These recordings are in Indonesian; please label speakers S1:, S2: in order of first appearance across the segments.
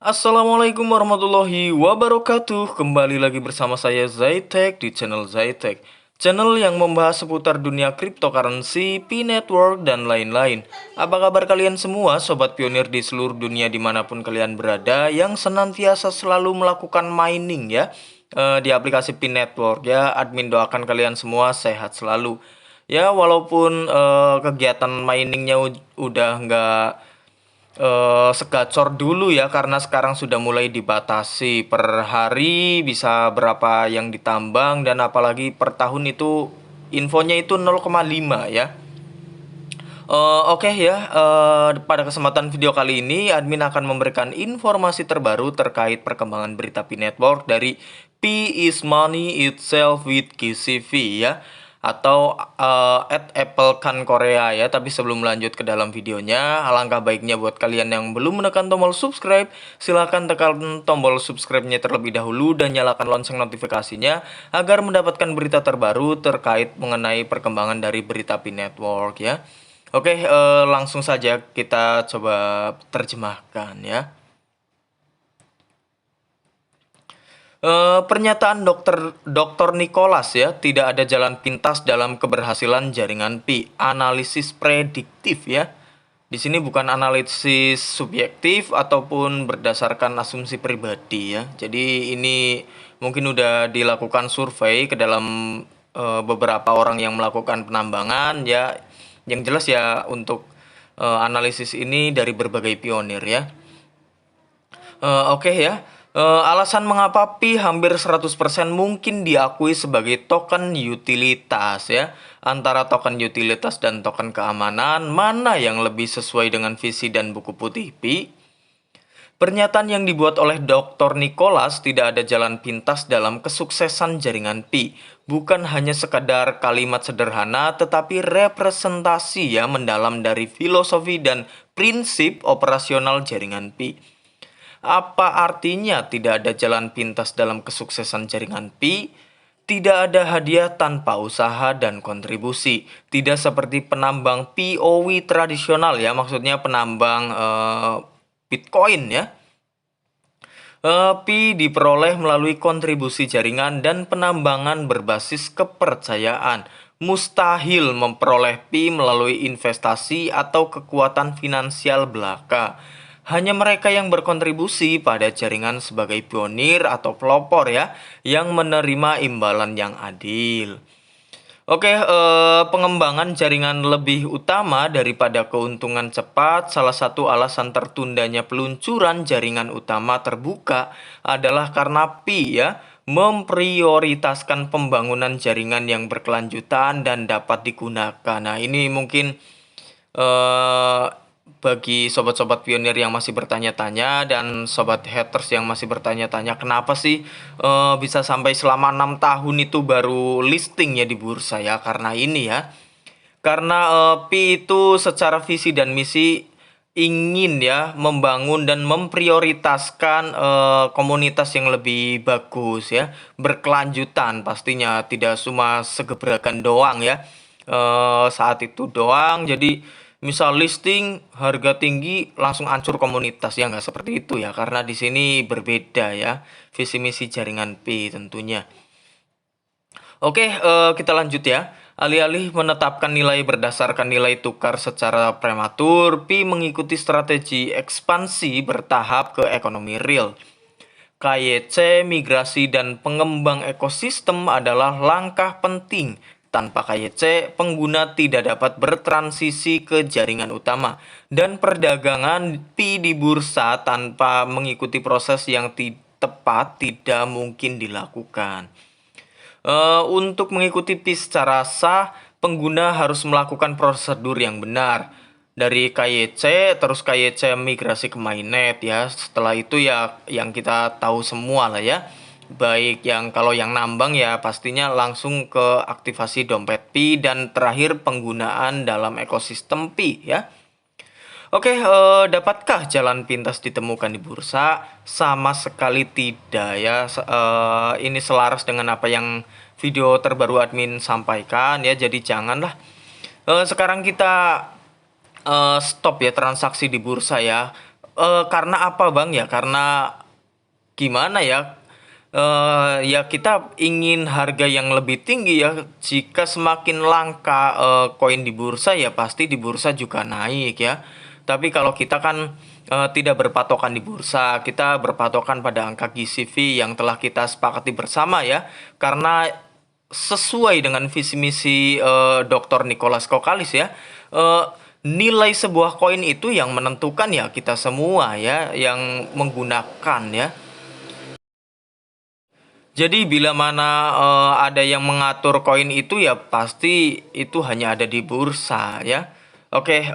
S1: Assalamualaikum warahmatullahi wabarakatuh. Kembali lagi bersama saya Zaitek di channel Zaitek, channel yang membahas seputar dunia cryptocurrency, P-Network, dan lain-lain. Apa kabar kalian semua, sobat pionir di seluruh dunia dimanapun kalian berada, yang senantiasa selalu melakukan mining ya di aplikasi P-Network ya. Admin doakan kalian semua sehat selalu. Ya, walaupun kegiatan miningnya udah nggak segacor dulu ya, karena sekarang sudah mulai dibatasi per hari bisa berapa yang ditambang, dan apalagi per tahun itu infonya itu 0,5 ya. Oke ya, pada kesempatan video kali ini admin akan memberikan informasi terbaru terkait perkembangan berita P Network dari P is Money Itself with KCV ya, atau at Apple Can Korea ya. Tapi sebelum lanjut ke dalam videonya, alangkah baiknya buat kalian yang belum menekan tombol subscribe, silahkan tekan tombol subscribe-nya terlebih dahulu dan nyalakan lonceng notifikasinya agar mendapatkan berita terbaru terkait mengenai perkembangan dari berita P Network ya. Oke, langsung saja kita coba terjemahkan ya. Pernyataan Dr. Nicholas ya, tidak ada jalan pintas dalam keberhasilan jaringan Pi. Analisis prediktif ya. Di sini bukan analisis subjektif ataupun berdasarkan asumsi pribadi ya. Jadi ini mungkin udah dilakukan survei ke dalam beberapa orang yang melakukan penambangan ya. Yang jelas ya, untuk analisis ini dari berbagai pionir ya. Oke ya. Alasan mengapa Pi hampir 100% mungkin diakui sebagai token utilitas ya. Antara token utilitas dan token keamanan, mana yang lebih sesuai dengan visi dan buku putih Pi? Pernyataan yang dibuat oleh Dr. Nicholas, tidak ada jalan pintas dalam kesuksesan jaringan Pi, bukan hanya sekadar kalimat sederhana, tetapi representasi ya mendalam dari filosofi dan prinsip operasional jaringan Pi. Apa artinya tidak ada jalan pintas dalam kesuksesan jaringan Pi? Tidak ada hadiah tanpa usaha dan kontribusi. Tidak seperti penambang POW tradisional ya, maksudnya penambang Bitcoin ya. Pi diperoleh melalui kontribusi jaringan dan penambangan berbasis kepercayaan. Mustahil memperoleh Pi melalui investasi atau kekuatan finansial belaka. Hanya mereka yang berkontribusi pada jaringan sebagai pionir atau pelopor ya, yang menerima imbalan yang adil. Oke, pengembangan jaringan lebih utama daripada keuntungan cepat. Salah satu alasan tertundanya peluncuran jaringan utama terbuka adalah karena Pi ya memprioritaskan pembangunan jaringan yang berkelanjutan dan dapat digunakan. Nah, ini mungkin eh bagi sobat-sobat pionir yang masih bertanya-tanya dan sobat haters yang masih bertanya-tanya, kenapa sih bisa sampai selama 6 tahun itu baru listing ya di bursa ya? Karena ini ya, karena Pi itu secara visi dan misi ingin ya membangun dan memprioritaskan komunitas yang lebih bagus ya, berkelanjutan pastinya, tidak cuma segebrakan doang ya, saat itu doang. Jadi misal listing harga tinggi langsung hancur komunitas ya, nggak seperti itu ya, karena di sini berbeda ya visi misi jaringan Pi tentunya. Oke, kita lanjut ya. Alih-alih menetapkan nilai berdasarkan nilai tukar secara prematur, Pi mengikuti strategi ekspansi bertahap ke ekonomi real. KYC, migrasi, dan pengembang ekosistem adalah langkah penting. Tanpa KYC, pengguna tidak dapat bertransisi ke jaringan utama, dan perdagangan Pi di bursa tanpa mengikuti proses yang tepat tidak mungkin dilakukan. Untuk mengikuti Pi secara sah, pengguna harus melakukan prosedur yang benar. Dari KYC, terus KYC migrasi ke mainnet ya. Setelah itu ya yang kita tahu semua lah ya. Baik yang kalau yang nambang ya pastinya langsung ke aktivasi dompet Pi, dan terakhir penggunaan dalam ekosistem Pi ya. Oke, dapatkah jalan pintas ditemukan di bursa? Sama sekali tidak ya. Ini selaras dengan apa yang video terbaru admin sampaikan ya. Jadi janganlah sekarang kita stop ya transaksi di bursa ya. karena apa Bang ya? Karena gimana ya? Ya kita ingin harga yang lebih tinggi ya. Jika semakin langka koin di bursa ya pasti di bursa juga naik ya. Tapi kalau kita kan tidak berpatokan di bursa, kita berpatokan pada angka GCV yang telah kita sepakati bersama ya. Karena sesuai dengan visi misi Dr. Nicholas Kokalis ya. eh, Nilai sebuah koin itu yang menentukan ya kita semua ya yang menggunakan ya. Jadi bila mana ada yang mengatur koin itu ya pasti itu hanya ada di bursa ya. Oke,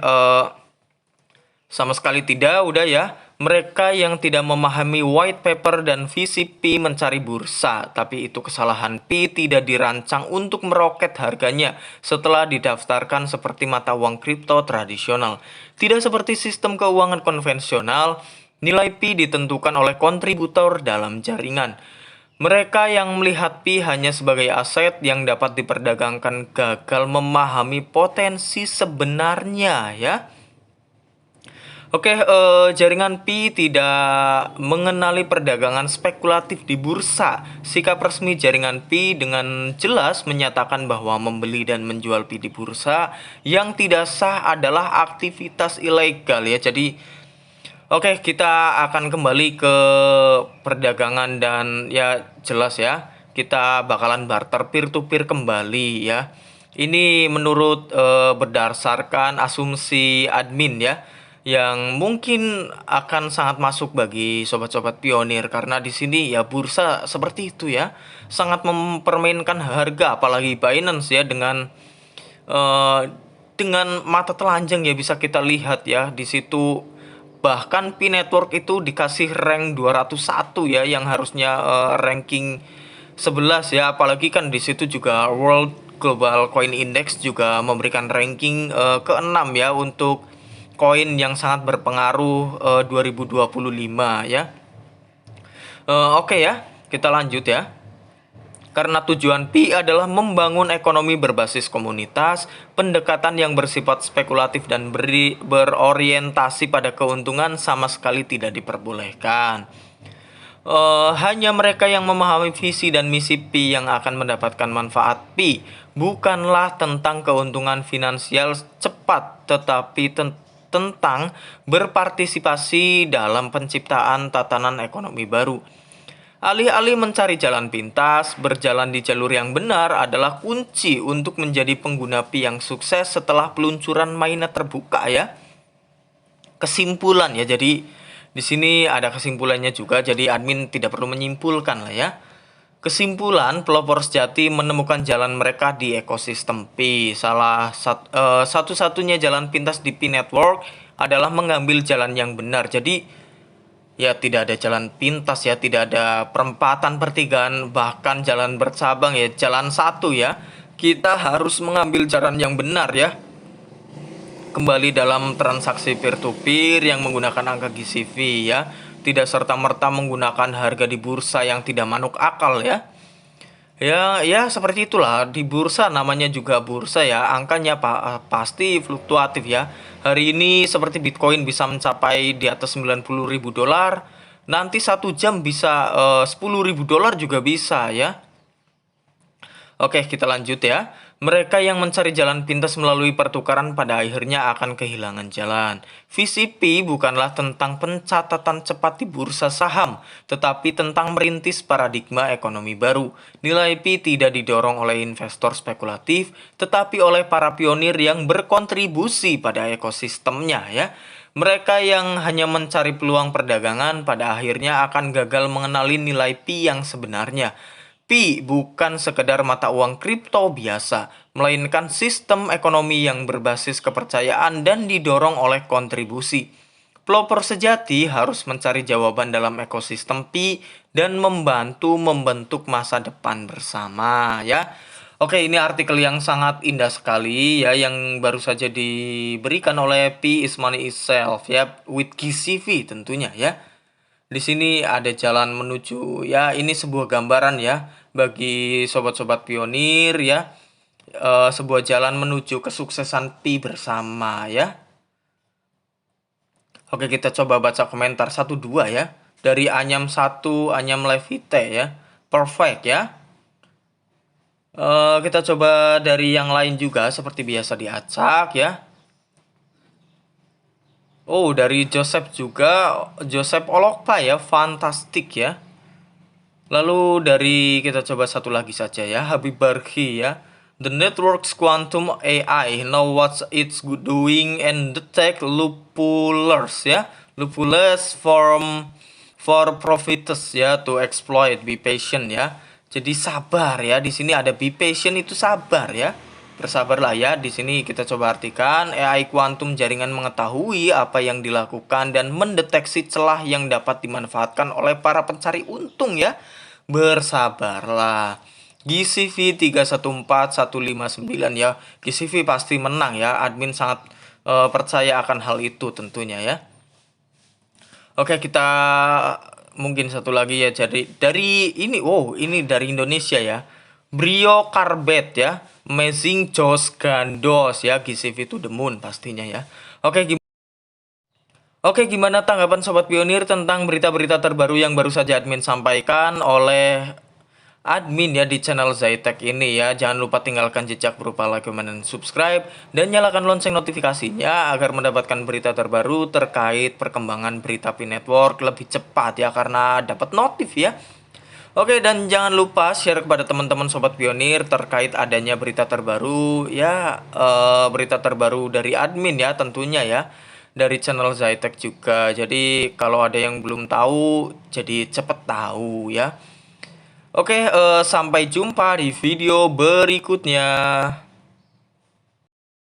S1: sama sekali tidak, udah ya. Mereka yang tidak memahami white paper dan visi Pi mencari bursa, tapi itu kesalahan. Pi tidak dirancang untuk meroket harganya setelah didaftarkan seperti mata uang kripto tradisional. Tidak seperti sistem keuangan konvensional, nilai Pi ditentukan oleh kontributor dalam jaringan. Mereka yang melihat Pi hanya sebagai aset yang dapat diperdagangkan gagal memahami potensi sebenarnya ya. Oke, jaringan Pi tidak mengenali perdagangan spekulatif di bursa. Sikap resmi jaringan Pi dengan jelas menyatakan bahwa membeli dan menjual Pi di bursa yang tidak sah adalah aktivitas ilegal ya. Jadi, oke, kita akan kembali ke perdagangan dan ya jelas ya, kita bakalan barter peer to peer kembali ya. Ini menurut berdasarkan asumsi admin ya, yang mungkin akan sangat masuk bagi sobat-sobat pionir karena di sini ya bursa seperti itu ya, sangat mempermainkan harga apalagi Binance ya eh, dengan mata telanjang ya bisa kita lihat ya di situ. Bahkan Pi Network itu dikasih rank 201 ya yang harusnya ranking 11 ya, apalagi kan di situ juga World Global Coin Index juga memberikan ranking ke-6 ya untuk koin yang sangat berpengaruh 2025 ya. Oke ya, kita lanjut ya. Karena tujuan Pi adalah membangun ekonomi berbasis komunitas, pendekatan yang bersifat spekulatif dan berorientasi pada keuntungan sama sekali tidak diperbolehkan. Hanya mereka yang memahami visi dan misi Pi yang akan mendapatkan manfaat Pi, bukanlah tentang keuntungan finansial cepat, tetapi tentang berpartisipasi dalam penciptaan tatanan ekonomi baru. Alih-alih mencari jalan pintas, berjalan di jalur yang benar adalah kunci untuk menjadi pengguna Pi yang sukses setelah peluncuran mainnet terbuka ya. Kesimpulan ya, jadi di sini ada kesimpulannya juga, jadi admin tidak perlu menyimpulkan lah ya. Kesimpulan, pelopor sejati menemukan jalan mereka di ekosistem Pi. Satu-satunya jalan pintas di Pi Network adalah mengambil jalan yang benar. Jadi ya tidak ada jalan pintas ya, tidak ada perempatan pertigaan, bahkan jalan bercabang ya, jalan satu ya. Kita harus mengambil jalan yang benar ya. Kembali dalam transaksi peer to peer yang menggunakan angka GCV ya. Tidak serta-merta menggunakan harga di bursa yang tidak manuk akal ya. Ya seperti itulah, di bursa namanya juga bursa ya, angkanya pasti fluktuatif ya. Hari ini seperti Bitcoin bisa mencapai di atas 90.000 dolar, nanti 1 jam bisa 10.000 dolar juga bisa ya. Oke, kita lanjut ya. Mereka yang mencari jalan pintas melalui pertukaran pada akhirnya akan kehilangan jalan. VCP bukanlah tentang pencatatan cepat di bursa saham, tetapi tentang merintis paradigma ekonomi baru. Nilai Pi tidak didorong oleh investor spekulatif, tetapi oleh para pionir yang berkontribusi pada ekosistemnya ya. Mereka yang hanya mencari peluang perdagangan pada akhirnya akan gagal mengenali nilai Pi yang sebenarnya. Pi bukan sekedar mata uang kripto biasa, melainkan sistem ekonomi yang berbasis kepercayaan dan didorong oleh kontribusi. Pelopor sejati harus mencari jawaban dalam ekosistem Pi dan membantu membentuk masa depan bersama ya. Oke, ini artikel yang sangat indah sekali ya yang baru saja diberikan oleh Pi is Money Itself ya, with GCV tentunya ya. Di sini ada jalan menuju ya, ini sebuah gambaran ya bagi sobat-sobat pionir ya, sebuah jalan menuju kesuksesan Pi bersama ya. Oke, kita coba baca komentar 1-2 ya. Dari Anyam 1, Anyam Levite ya. Perfect ya. Kita coba dari yang lain juga seperti biasa diacak ya. Oh, dari Joseph juga, Joseph Olokpa ya, fantastik ya. Lalu dari kita coba satu lagi saja ya, Habib Barhi ya. The network's quantum AI know what it's doing and detect loopholes ya. Loopholes for profiters ya, to exploit. Be patient ya. Jadi sabar ya. Di sini ada be patient, itu sabar ya. Bersabarlah ya. Di sini kita coba artikan, AI kuantum jaringan mengetahui apa yang dilakukan dan mendeteksi celah yang dapat dimanfaatkan oleh para pencari untung ya. Bersabarlah. GCV 314159 ya. GCV pasti menang ya. Admin sangat percaya akan hal itu tentunya ya. Oke, kita mungkin satu lagi ya. Jadi dari ini, ini dari Indonesia ya. Brio Carbet ya. Amazing Jos Gandos ya. GCV to the moon pastinya ya. Oke, gimana tanggapan Sobat Pionir tentang berita-berita terbaru yang baru saja admin sampaikan oleh admin ya di channel Zaitek ini ya. Jangan lupa tinggalkan jejak berupa like, comment, dan subscribe. Dan nyalakan lonceng notifikasinya agar mendapatkan berita terbaru terkait perkembangan berita Pi Network lebih cepat ya. Karena dapat notif ya. Oke, dan jangan lupa share kepada teman-teman Sobat Pionir terkait adanya berita terbaru ya. Berita terbaru dari admin ya tentunya ya. Dari channel Zaitek juga. Jadi kalau ada yang belum tahu, jadi cepet tahu ya. Oke, sampai jumpa di video berikutnya.